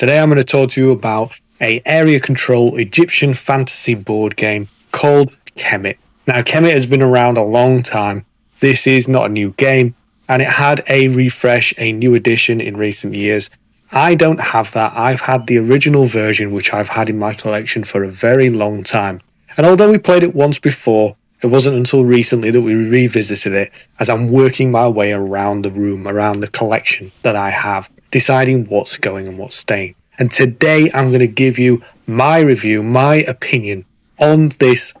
Today I'm going to talk to you about a area control Egyptian fantasy board game called Kemet. Now Kemet has been around a long time. This is not a new game, and it had a refresh, a new edition in recent years. I don't have that. I've had the original version, which I've had in my collection for a very long time. And although we played it once before, it wasn't until recently that we revisited it as I'm working my way around the room, around the collection that I have, deciding what's going and what's staying. And today I'm going to give you my review, my opinion on this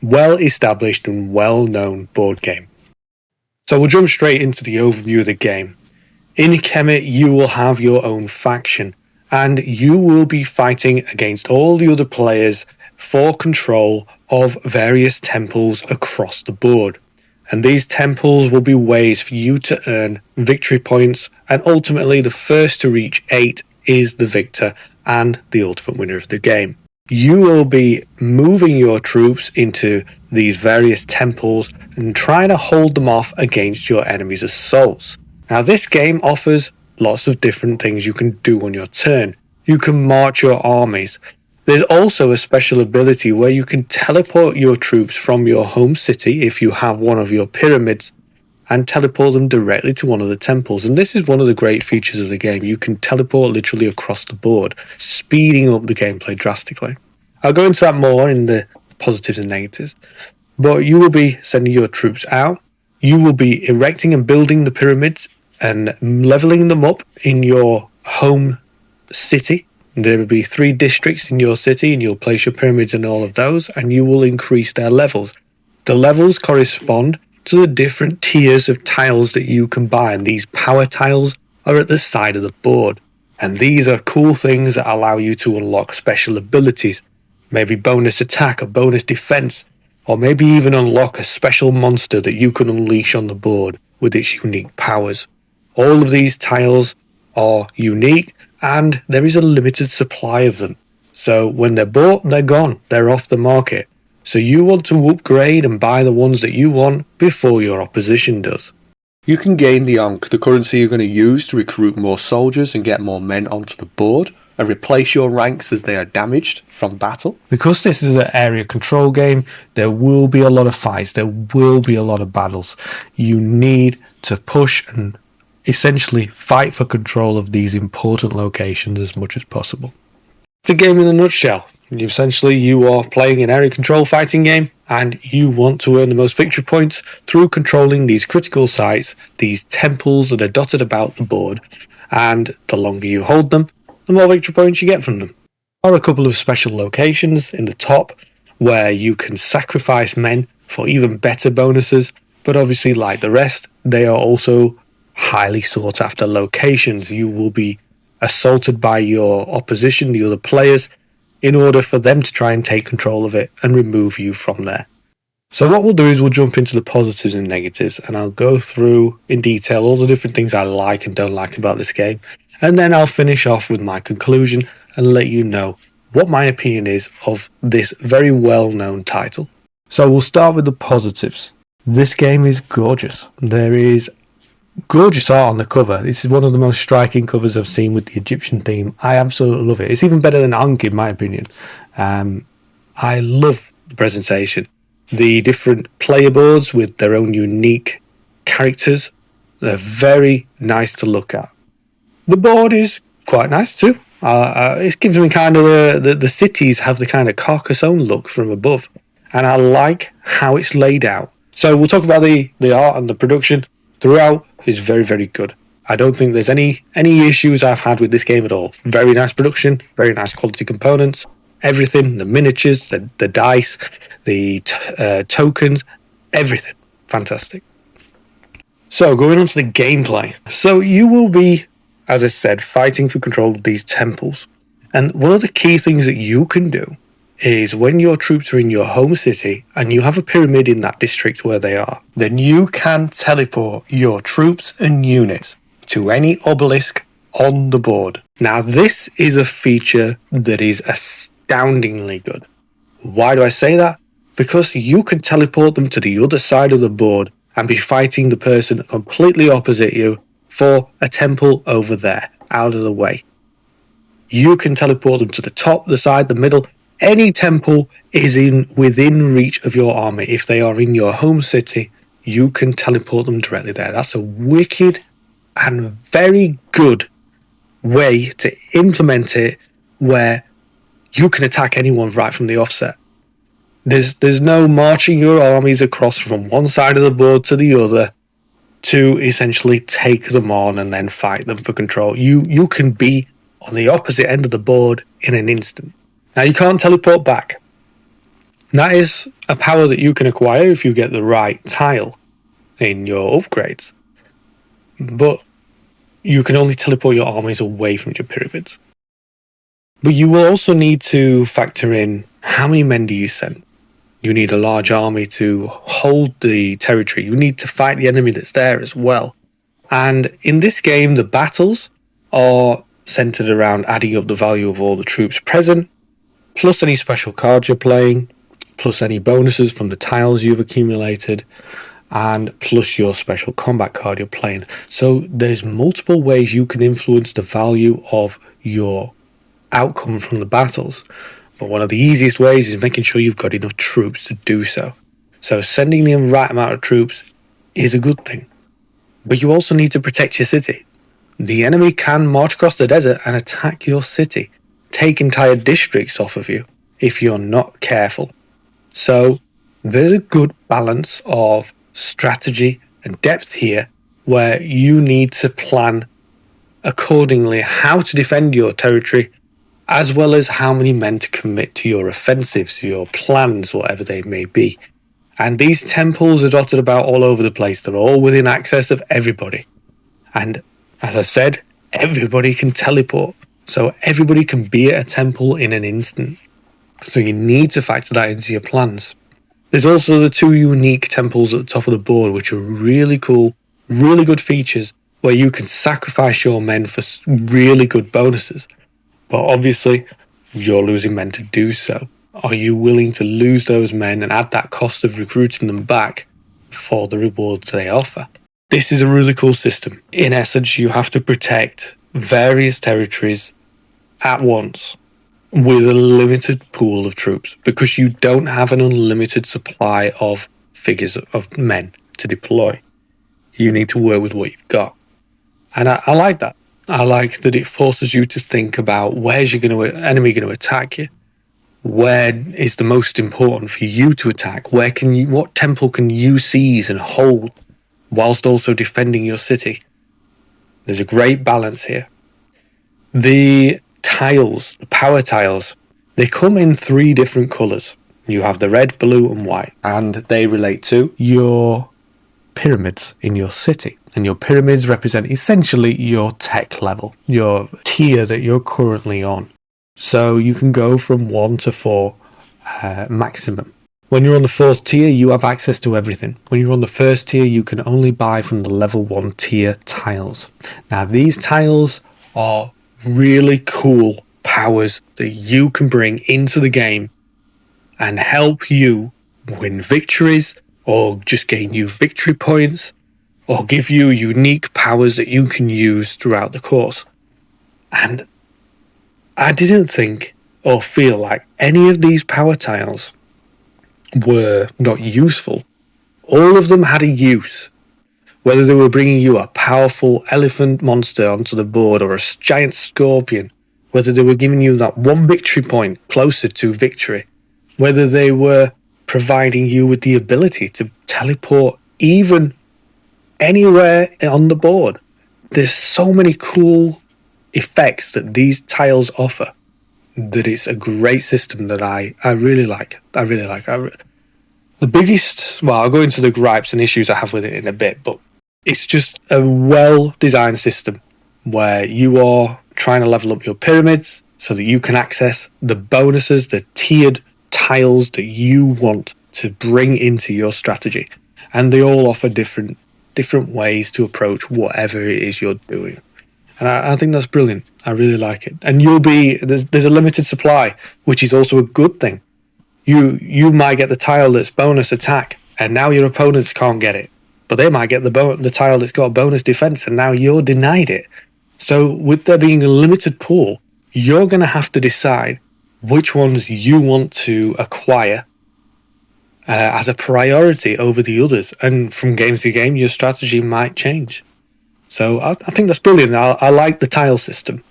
well-established and well-known board game. So we'll jump straight into the overview of the game. In Kemet, you will have your own faction, and you will be fighting against all the other players for control of various temples across the board. And these temples will be ways for you to earn victory points, and ultimately the first to reach 8 is the victor and the ultimate winner of the game. You will be moving your troops into these various temples and trying to hold them off against your enemy's assaults. Now this game offers lots of different things you can do on your turn. You can march your armies. There's also a special ability where you can teleport your troops from your home city if you have one of your pyramids and teleport them directly to one of the temples. And this is one of the great features of the game. You can teleport literally across the board, speeding up the gameplay drastically. I'll go into that more in the positives and negatives. But you will be sending your troops out. You will be erecting and building the pyramids and leveling them up in your home city. There will be 3 districts in your city, and you'll place your pyramids in all of those, and you will increase their levels. The levels correspond to the different tiers of tiles that you can buy, and these power tiles are at the side of the board. And these are cool things that allow you to unlock special abilities, maybe bonus attack or bonus defense, or maybe even unlock a special monster that you can unleash on the board with its unique powers. All of these tiles are unique, and there is a limited supply of them. So when they're bought, they're gone. They're off the market. So you want to upgrade and buy the ones that you want before your opposition does. You can gain the Ankh, the currency you're going to use to recruit more soldiers and get more men onto the board, and replace your ranks as they are damaged from battle. Because this is an area control game, there will be a lot of fights, there will be a lot of battles. You need to push and essentially fight for control of these important locations as much as possible. It's a game in a nutshell. Essentially, you are playing an area control fighting game, and you want to earn the most victory points through controlling these critical sites, these temples that are dotted about the board, and the longer you hold them, the more victory points you get from them. There are a couple of special locations in the top where you can sacrifice men for even better bonuses, but obviously, like the rest, they are also highly sought after locations. You will be assaulted by your opposition, the other players, in order for them to try and take control of it and remove you from there. So what we'll do is we'll jump into the positives and negatives, and I'll go through in detail all the different things I like and don't like about this game, and then I'll finish off with my conclusion and let you know what my opinion is of this very well-known title. So we'll start with the positives. This game is gorgeous. There is gorgeous art on the cover. This is one of the most striking covers I've seen with the Egyptian theme. I absolutely love it. It's even better than Ankh in my opinion. I love the presentation. The different player boards with their own unique characters, they're very nice to look at. The board is quite nice too. It gives me kind of the cities have the kind of Carcassonne look from above, and I like how it's laid out. So we'll talk about the art and the production. Throughout is very, very good. I don't think there's any issues I've had with this game at all. Very nice production, very nice quality components, everything, the miniatures, the dice, the tokens, everything. Fantastic. So going on to the gameplay. So you will be, as I said, fighting for control of these temples. And one of the key things that you can do is when your troops are in your home city and you have a pyramid in that district where they are, then you can teleport your troops and units to any obelisk on the board. Now this is a feature that is astoundingly good. Why do I say that? Because you can teleport them to the other side of the board and be fighting the person completely opposite you for a temple over there, out of the way. you can teleport them to the top, the side, the middle. Any temple is within reach of your army. If they are in your home city, you can teleport them directly there. That's a wicked and very good way to implement it, where you can attack anyone right from the offset. There's no marching your armies across from one side of the board to the other to essentially take them on and then fight them for control. You can be on the opposite end of the board in an instant. Now, you can't teleport back. That is a power that you can acquire if you get the right tile in your upgrades. But you can only teleport your armies away from your pyramids. But you will also need to factor in how many men do you send. You need a large army to hold the territory. You need to fight the enemy that's there as well. And in this game, the battles are centered around adding up the value of all the troops present, plus any special cards you're playing, plus any bonuses from the tiles you've accumulated, and plus your special combat card you're playing. So there's multiple ways you can influence the value of your outcome from the battles. But one of the easiest ways is making sure you've got enough troops to do so. So sending the right amount of troops is a good thing. But you also need to protect your city. The enemy can march across the desert and attack your city, take entire districts off of you if you're not careful. So there's a good balance of strategy and depth here, where you need to plan accordingly how to defend your territory, as well as how many men to commit to your offensives, your plans, whatever they may be. And these temples are dotted about all over the place. They're all within access of everybody. And as I said, everybody can teleport. So everybody can be at a temple in an instant. So you need to factor that into your plans. There's also the 2 unique temples at the top of the board, which are really cool, really good features, where you can sacrifice your men for really good bonuses. But obviously, you're losing men to do so. Are you willing to lose those men and add that cost of recruiting them back for the rewards they offer? This is a really cool system. In essence, you have to protect various territories at once with a limited pool of troops, because you don't have an unlimited supply of figures of men to deploy. You need to work with what you've got. And I like that. I like that it forces you to think about where's your enemy going to attack you? Where is the most important for you to attack? What temple can you seize and hold whilst also defending your city? There's a great balance here. The tiles, the power tiles, they come in 3 different colours. You have the red, blue and white, and they relate to your pyramids in your city. And your pyramids represent essentially your tech level, your tier that you're currently on. So you can go from 1 to 4 maximum. When you're on the 4th tier, you have access to everything. When you're on the 1st tier, you can only buy from the level 1 tier tiles. Now, these tiles are really cool powers that you can bring into the game and help you win victories, or just gain you victory points, or give you unique powers that you can use throughout the course. And I didn't think or feel like any of these power tiles were not useful. All of them had a use. Whether they were bringing you a powerful elephant monster onto the board or a giant scorpion, whether they were giving you that 1 victory point closer to victory, whether they were providing you with the ability to teleport even anywhere on the board. There's so many cool effects that these tiles offer that it's a great system that I really like. The biggest, well, I'll go into the gripes and issues I have with it in a bit, but it's just a well-designed system where you are trying to level up your pyramids so that you can access the bonuses, the tiered tiles that you want to bring into your strategy. And they all offer different ways to approach whatever it is you're doing. And I think that's brilliant. I really like it. And there's a limited supply, which is also a good thing. You might get the tile that's bonus attack, and now your opponents can't get it. But they might get the tile that's got bonus defense, and now you're denied it. So with there being a limited pool, you're going to have to decide which ones you want to acquire as a priority over the others. And from game to game, your strategy might change. So I think that's brilliant. I like the tile system.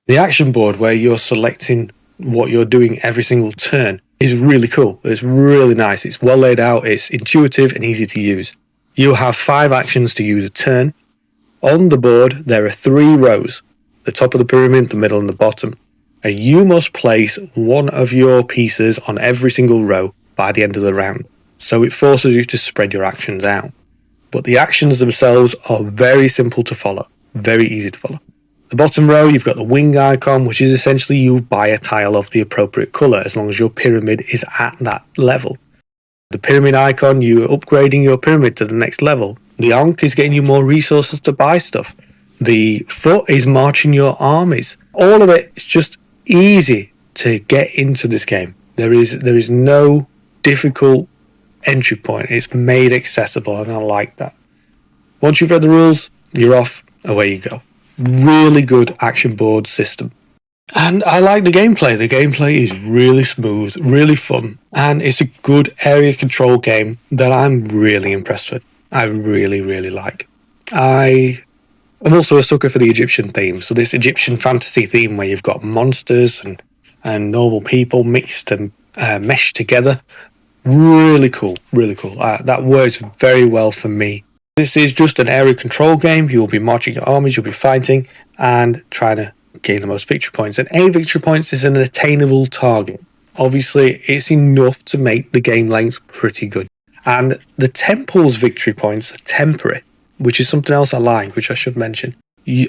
The action board, where you're selecting what you're doing every single turn, is really cool. It's really nice. It's well laid out. It's intuitive and easy to use. You'll have 5 actions to use a turn. On the board, there are 3 rows, the top of the pyramid, the middle and the bottom. And you must place one of your pieces on every single row by the end of the round. So it forces you to spread your actions out. But the actions themselves are very simple to follow, very easy to follow. The bottom row, you've got the wing icon, which is essentially you buy a tile of the appropriate colour as long as your pyramid is at that level. The pyramid icon, you're upgrading your pyramid to the next level. The Ankh is getting you more resources to buy stuff. The foot is marching your armies. All of it is just easy to get into this game. There is no difficult entry point. It's made accessible, and I like that. Once you've read the rules, you're off, away you go. Really good action board system. And I like the gameplay. The gameplay is really smooth, really fun, and it's a good area control game that I'm really impressed with. I really, really like. I'm also a sucker for the Egyptian theme. So this Egyptian fantasy theme where you've got monsters and normal people mixed and meshed together. Really cool, really cool. That works very well for me. This is just an area control game. You'll be marching your armies, you'll be fighting and trying to gain the most victory points. And 8 victory points is an attainable target. Obviously, it's enough to make the game length pretty good. And the temple's victory points are temporary, which is something else I like, which I should mention.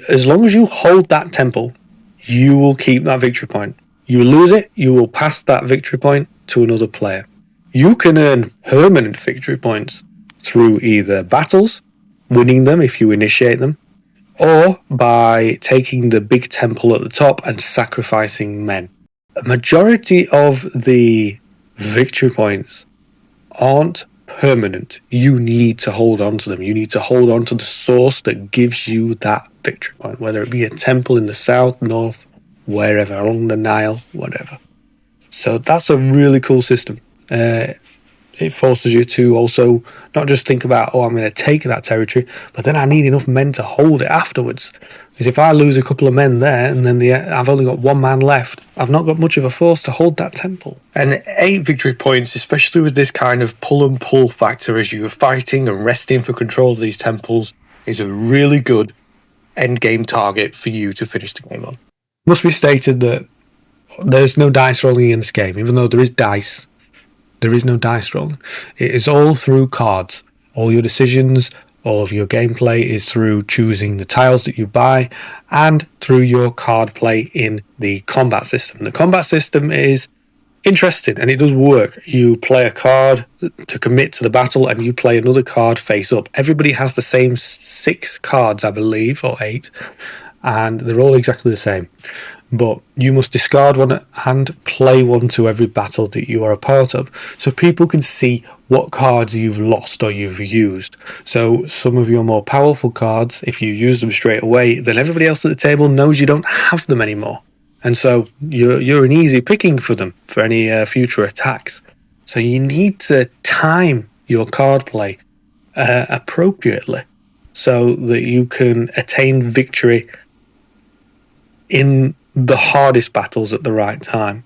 As long as you hold that temple, you will keep that victory point. You lose it, you will pass that victory point to another player. You can earn permanent victory points through either battles, winning them if you initiate them, or by taking the big temple at the top and sacrificing men. A majority of the victory points aren't permanent. You need to hold on to them. You need to hold on to the source that gives you that victory point, whether it be a temple in the south, north, wherever, along the Nile, whatever. So that's a really cool system. It forces you to also not just think about, I'm going to take that territory, but then I need enough men to hold it afterwards. Because if I lose a couple of men there and then I've only got 1 man left, I've not got much of a force to hold that temple. And 8 victory points, especially with this kind of pull and pull factor as you're fighting and resting for control of these temples, is a really good end game target for you to finish the game on. It must be stated that there's no dice rolling in this game, even though there is dice. There is no dice rolling. It is all through cards. All your decisions, all of your gameplay is through choosing the tiles that you buy and through your card play in the combat system. The combat system is interesting and it does work. You play a card to commit to the battle and you play another card face up. Everybody has the same 6 cards, I believe, or 8, and they're all exactly the same. But you must discard one and play one to every battle that you are a part of, so people can see what cards you've lost or you've used. So some of your more powerful cards, if you use them straight away, then everybody else at the table knows you don't have them anymore. And so you're an easy picking for them for any future attacks. So you need to time your card play appropriately so that you can attain victory in the hardest battles at the right time,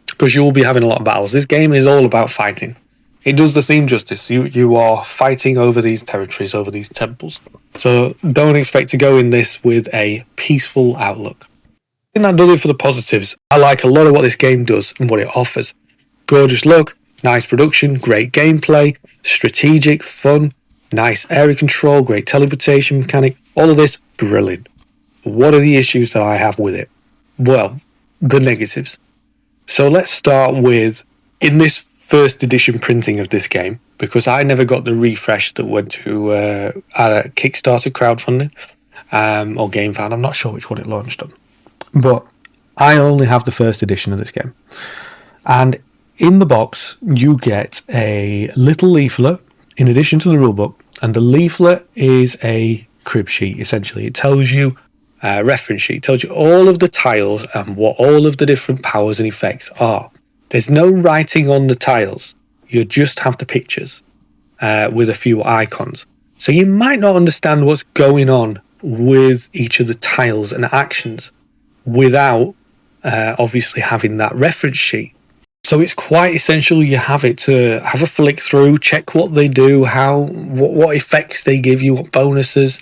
because you will be having a lot of battles. This game is all about fighting. It does the theme justice. You are fighting over these territories, over these temples. So don't expect to go in this with a peaceful outlook. I think that does it for the positives. I like a lot of what this game does and what it offers. Gorgeous look, nice production, great gameplay, strategic, fun, nice area control, great teleportation mechanic. All of this, brilliant. What are the issues that I have with it? Well, the negatives. So let's start with, in this first edition printing of this game, because I never got the refresh that went to either Kickstarter crowdfunding or GameFound. I'm not sure which one it launched on. But I only have the first edition of this game. And in the box, you get a little leaflet in addition to the rulebook. And the leaflet is a crib sheet, essentially. It tells you reference sheet. It tells you all of the tiles and what all of the different powers and effects are. There's no writing on the tiles. You just have the pictures with a few icons. So you might not understand what's going on with each of the tiles and actions without obviously having that reference sheet. So it's quite essential you have it to have a flick through, check what they do, what effects they give you, what bonuses.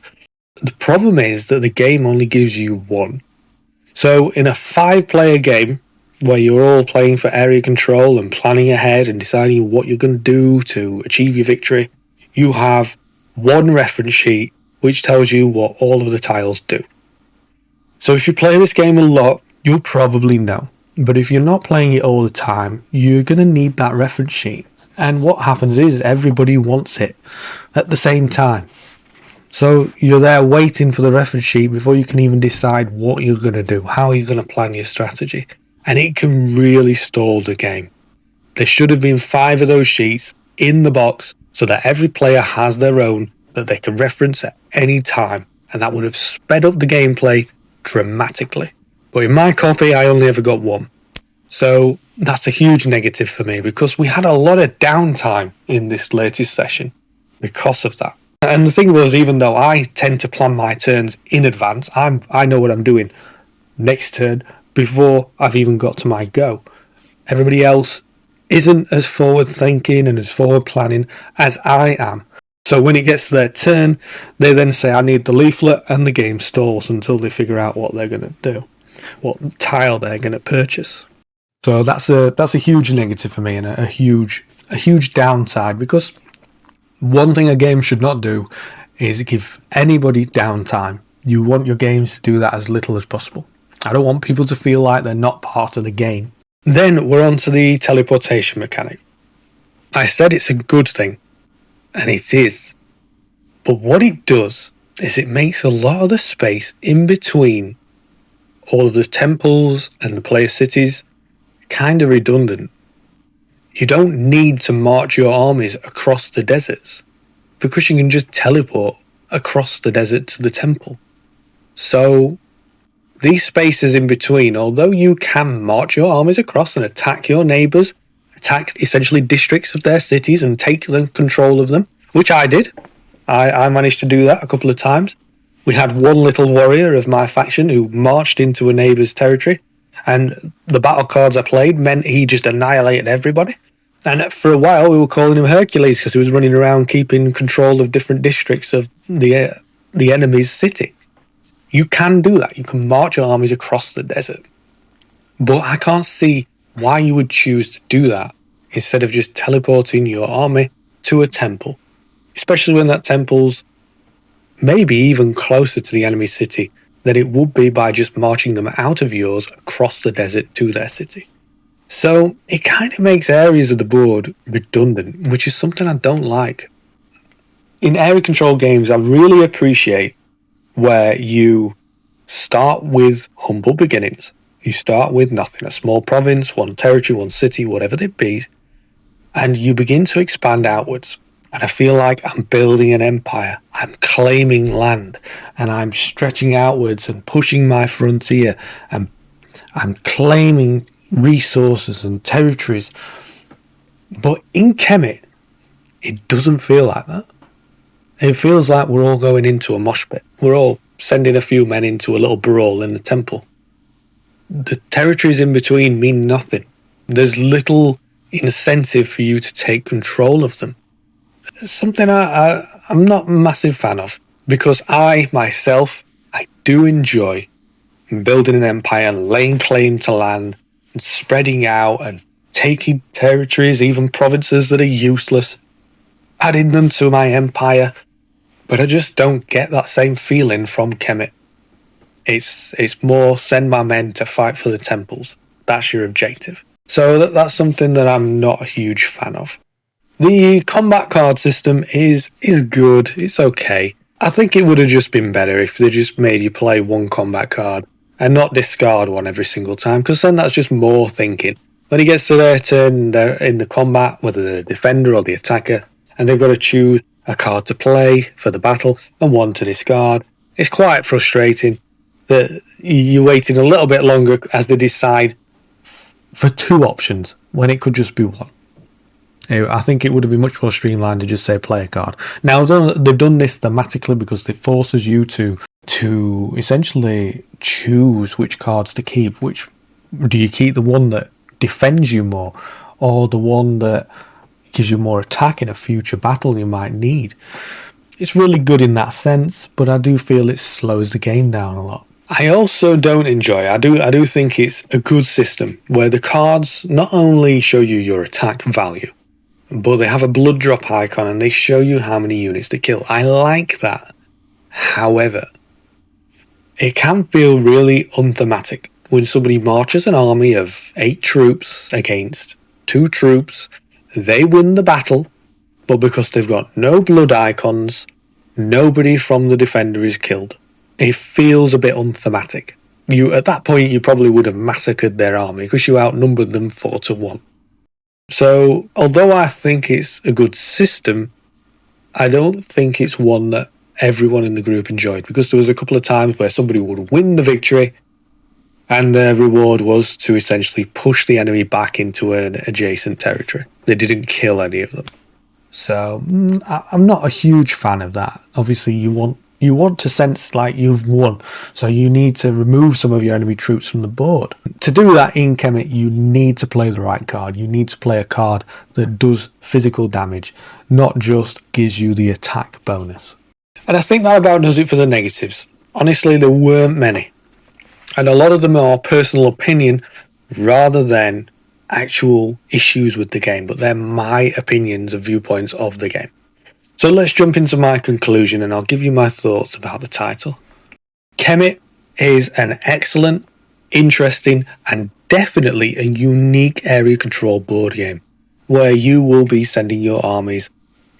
The problem is that the game only gives you one. So in a 5-player game where you're all playing for area control and planning ahead and deciding what you're going to do to achieve your victory, you have one reference sheet which tells you what all of the tiles do. So if you play this game a lot, you'll probably know. But if you're not playing it all the time, you're going to need that reference sheet. And what happens is everybody wants it at the same time. So you're there waiting for the reference sheet before you can even decide what you're going to do, how you're going to plan your strategy. And it can really stall the game. There should have been 5 of those sheets in the box so that every player has their own that they can reference at any time. And that would have sped up the gameplay dramatically. But in my copy, I only ever got one. So that's a huge negative for me because we had a lot of downtime in this latest session because of that. And the thing was, even though I tend to plan my turns in advance, I know what I'm doing next turn before I've even got to my go. Everybody else isn't as forward thinking and as forward planning as I am. So when it gets to their turn, they then say, I need the leaflet, and the game stalls until they figure out what they're going to do, what tile they're going to purchase. So that's a huge negative for me and a huge downside, because one thing a game should not do is give anybody downtime. You want your games to do that as little as possible. I don't want people to feel like they're not part of the game. Then we're on to the teleportation mechanic. I said it's a good thing, and it is. But what it does is it makes a lot of the space in between all of the temples and the player cities kind of redundant. You don't need to march your armies across the deserts because you can just teleport across the desert to the temple. So these spaces in between, although you can march your armies across and attack your neighbours, attack essentially districts of their cities and take control of them, which I did. I managed to do that a couple of times. We had one little warrior of my faction who marched into a neighbour's territory, and the battle cards I played meant he just annihilated everybody. And for a while we were calling him Hercules because he was running around keeping control of different districts of the enemy's city. You can do that. You can march your armies across the desert. But I can't see why you would choose to do that instead of just teleporting your army to a temple, especially when that temple's maybe even closer to the enemy city than it would be by just marching them out of yours across the desert to their city. So it kind of makes areas of the board redundant, which is something I don't like. In area control games, I really appreciate where you start with humble beginnings. You start with nothing, a small province, one territory, one city, whatever they be, and you begin to expand outwards. And I feel like I'm building an empire. I'm claiming land, and I'm stretching outwards and pushing my frontier, and I'm claiming resources and territories. But in Kemet, it doesn't feel like that. It feels like we're all going into a mosh pit. We're all sending a few men into a little brawl in the temple. The territories in between mean nothing. There's little incentive for you to take control of them. It's something I'm not a massive fan of, because I do enjoy building an empire and laying claim to land and spreading out and taking territories, even provinces that are useless, adding them to my empire. But I just don't get that same feeling from Kemet. It's more send my men to fight for the temples. That's your objective. So that's something that I'm not a huge fan of. The combat card system is good. It's okay. I think it would have just been better if they just made you play one combat card and not discard one every single time, because then that's just more thinking. When it gets to their turn in the combat, whether they're the defender or the attacker, and they've got to choose a card to play for the battle and one to discard, it's quite frustrating. that you're waiting a little bit longer as they decide for two options when it could just be one. I think it would have been much more streamlined to just say play a card. Now, they've done this thematically because it forces you to essentially choose which cards to keep. Which do you keep, the one that defends you more, or the one that gives you more attack in a future battle you might need? It's really good in that sense, but I do feel it slows the game down a lot. I also don't enjoy. I do think it's a good system where the cards not only show you your attack value, but they have a blood drop icon and they show you how many units to kill. I like that. However, it can feel really unthematic when somebody marches an army of 8 troops against 2 troops. They win the battle, but because they've got no blood icons, nobody from the defender is killed. It feels a bit unthematic. At that point, you probably would have massacred their army because you outnumbered them 4-1. So, although I think it's a good system, I don't think it's one that everyone in the group enjoyed, because there was a couple of times where somebody would win the victory and their reward was to essentially push the enemy back into an adjacent territory. They didn't kill any of them. So, I'm not a huge fan of that. Obviously, you want to sense like you've won, so you need to remove some of your enemy troops from the board. To do that in Kemet, you need to play the right card. You need to play a card that does physical damage, not just gives you the attack bonus. And I think that about does it for the negatives. Honestly, there weren't many. And a lot of them are personal opinion rather than actual issues with the game, but they're my opinions and viewpoints of the game. So let's jump into my conclusion and I'll give you my thoughts about the title. Kemet is an excellent, interesting, and definitely a unique area control board game where you will be sending your armies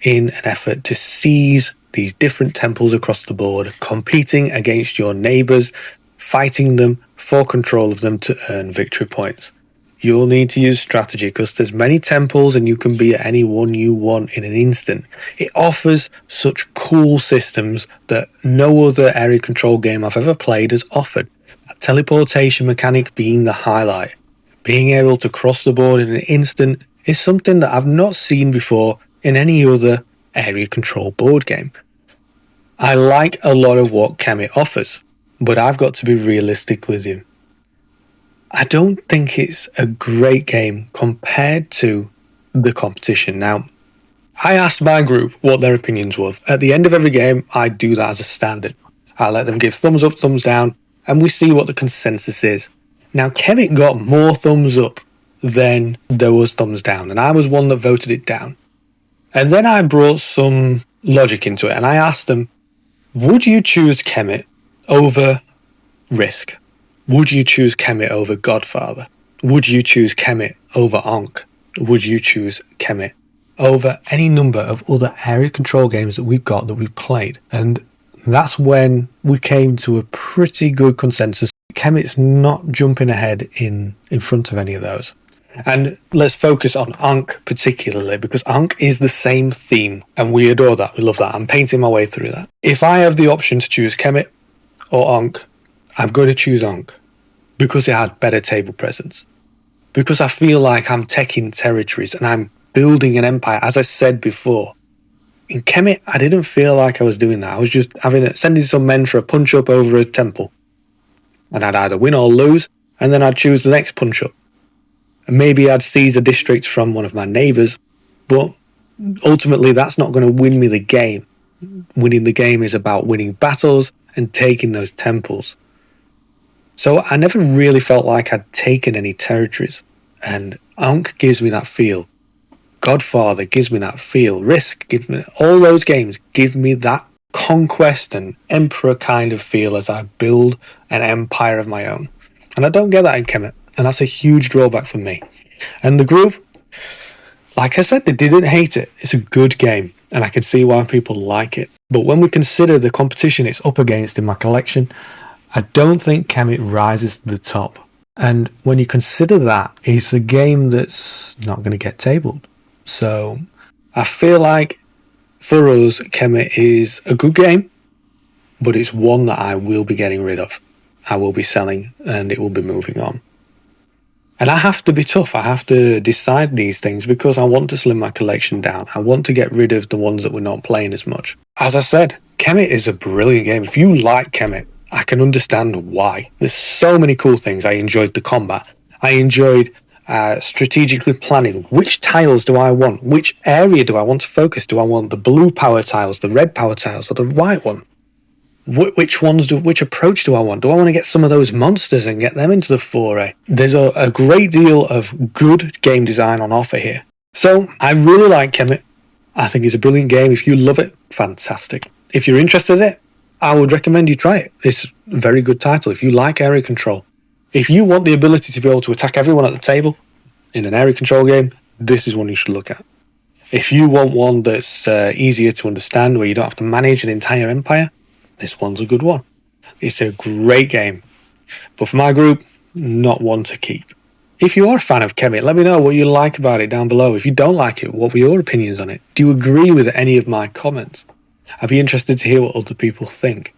in an effort to seize these different temples across the board, competing against your neighbours, fighting them for control of them to earn victory points. You'll need to use strategy because there's many temples and you can be at any one you want in an instant. It offers such cool systems that no other area control game I've ever played has offered. That teleportation mechanic being the highlight. Being able to cross the board in an instant is something that I've not seen before in any other area control board game. I like a lot of what Kemet offers, but I've got to be realistic with you. I don't think it's a great game compared to the competition. Now, I asked my group what their opinions were. At the end of every game, I do that as a standard. I let them give thumbs up, thumbs down, and we see what the consensus is. Now, Kemet got more thumbs up than there was thumbs down, and I was one that voted it down. And then I brought some logic into it, and I asked them, would you choose Kemet over Risk? Would you choose Kemet over Godfather? Would you choose Kemet over Ankh? Would you choose Kemet over any number of other area control games that we've got that we've played? And that's when we came to a pretty good consensus. Kemet's not jumping ahead in front of any of those. And let's focus on Ankh particularly, because Ankh is the same theme and we adore that. We love that. I'm painting my way through that. If I have the option to choose Kemet or Ankh, I'm going to choose Ankh because it had better table presence. Because I feel like I'm taking territories and I'm building an empire, as I said before. In Kemet, I didn't feel like I was doing that. I was just sending some men for a punch-up over a temple. And I'd either win or lose, and then I'd choose the next punch-up. And maybe I'd seize a district from one of my neighbours, but ultimately that's not going to win me the game. Winning the game is about winning battles and taking those temples. So I never really felt like I'd taken any territories, and Ankh gives me that feel. Godfather gives me that feel. Risk gives me, all those games give me that conquest and emperor kind of feel as I build an empire of my own. And I don't get that in Kemet, and that's a huge drawback for me. And the group, like I said, they didn't hate it. It's a good game, and I can see why people like it. But when we consider the competition it's up against in my collection, I don't think Kemet rises to the top. And when you consider that, it's a game that's not going to get tabled. So I feel like for us, Kemet is a good game, but it's one that I will be getting rid of. I will be selling and it will be moving on. And I have to be tough. I have to decide these things because I want to slim my collection down. I want to get rid of the ones that we're not playing as much. As I said, Kemet is a brilliant game. If you like Kemet, I can understand why. There's so many cool things. I enjoyed the combat. I enjoyed strategically planning. Which tiles do I want? Which area do I want to focus? Do I want the blue power tiles, the red power tiles, or the white one? Which approach do I want? Do I want to get some of those monsters and get them into the foray? There's a great deal of good game design on offer here. So I really like Kemet. I think it's a brilliant game. If you love it, fantastic. If you're interested in it, I would recommend you try it. It's a very good title. If you like area control, if you want the ability to be able to attack everyone at the table in an area control game, this is one you should look at. If you want one that's easier to understand, where you don't have to manage an entire empire, this one's a good one. It's a great game. But for my group, not one to keep. If you are a fan of Kemet, let me know what you like about it down below. If you don't like it, what were your opinions on it? Do you agree with any of my comments? I'd be interested to hear what other people think.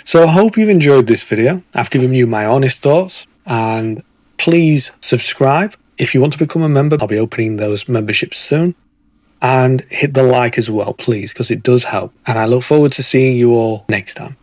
So I hope you've enjoyed this video. I've given you my honest thoughts. And please subscribe. If you want to become a member, I'll be opening those memberships soon. And hit the like as well, please, because it does help. And I look forward to seeing you all next time.